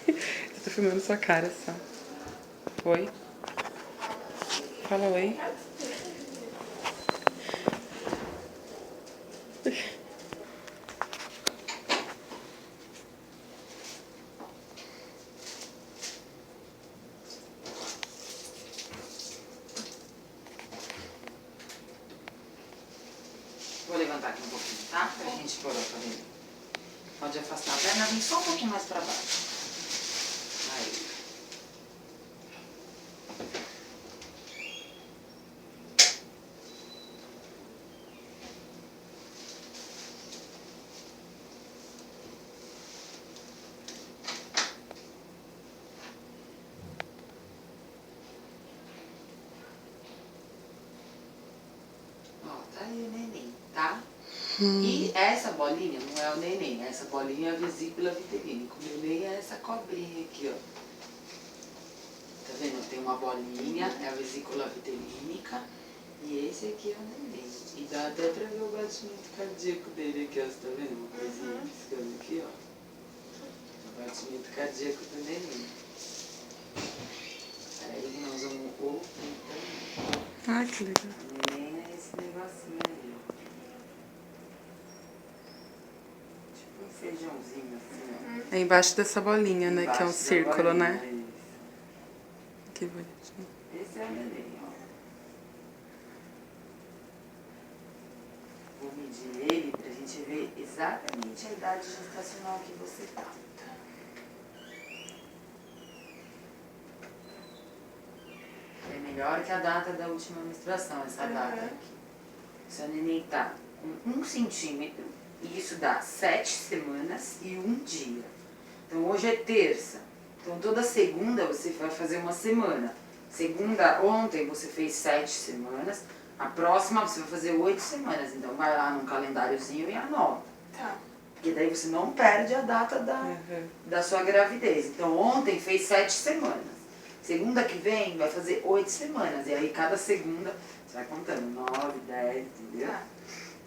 Eu tô filmando sua cara só. Oi? Fala oi. Vou levantar aqui um pouquinho, tá? Pra gente pôr o aparelho. Pode afastar a perna, vem só um pouquinho mais pra baixo. Aí. Ó, tá aí o neném, tá? E essa bolinha não é o neném, essa bolinha é a vesícula vitelínica. O neném é essa cobrinha aqui, ó. Tá vendo? Tem uma bolinha, é a vesícula vitelínica. E esse aqui é o neném. E dá até pra ver o batimento cardíaco dele aqui, ó. Você tá vendo? Uma coisinha piscando aqui, ó. O batimento cardíaco do neném. Aí nós vamos ocultar. Ah, que legal. O neném é esse negocinho aí, ó. Tipo um feijãozinho assim, ó. É embaixo dessa bolinha, né? Que é um Embaixo da círculo, bolinha, né? isso. Que bonitinho. Esse é o neném, ó. Vou medir ele pra gente ver exatamente a idade gestacional que você tá. É melhor que a data da última menstruação, essa data aqui. Seu neném tá com 1 centímetro e isso dá 7 semanas e 1 dia. Então hoje é terça. Então toda segunda você vai fazer uma semana. Ontem você fez 7 semanas. A próxima você vai fazer 8 semanas. Então vai lá num calendáriozinho e anota. Tá. Porque daí você não perde a data da sua gravidez. Então ontem fez 7 semanas. Segunda que vem vai fazer 8 semanas. E aí cada segunda você vai contando 9, 10, entendeu? Tá.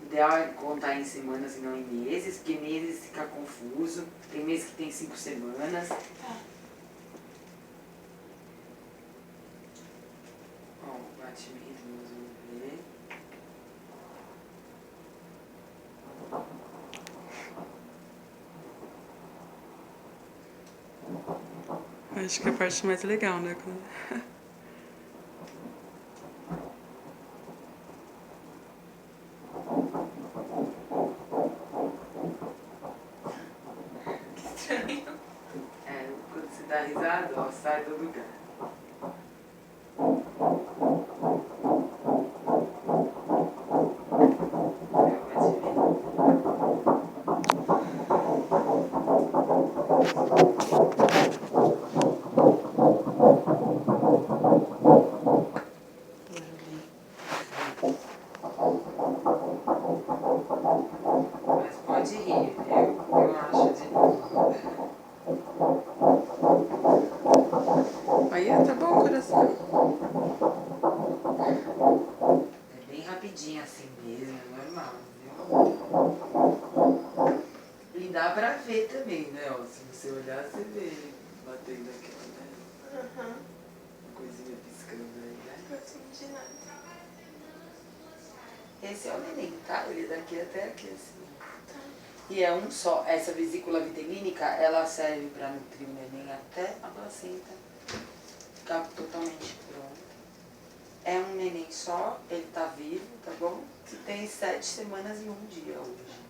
O ideal é contar em semanas e não em meses, porque meses fica confuso. Tem mês que tem 5 semanas. Tá. Ó, o batimento nós vamos ver. Acho que é a parte mais legal, né? Quando- Estranho. É, quando você dá risada, ó, sai do lugar. É o batimento. Mas pode rir, eu acho de novo. Aí tá bom, coração. É bem rapidinho assim mesmo, é normal, viu? E dá pra ver também, né? Ó, se você olhar, você vê ele batendo aqui, né? Aham. Coisinha piscando aí, né? Não senti nada. Esse é o neném, tá? Ele daqui até aqui, assim. Tá. E é um só. Essa vesícula vitelínica, ela serve pra nutrir o neném até a placenta ficar totalmente pronta. É um neném só, ele tá vivo, tá bom? Que tem 7 semanas e 1 dia hoje.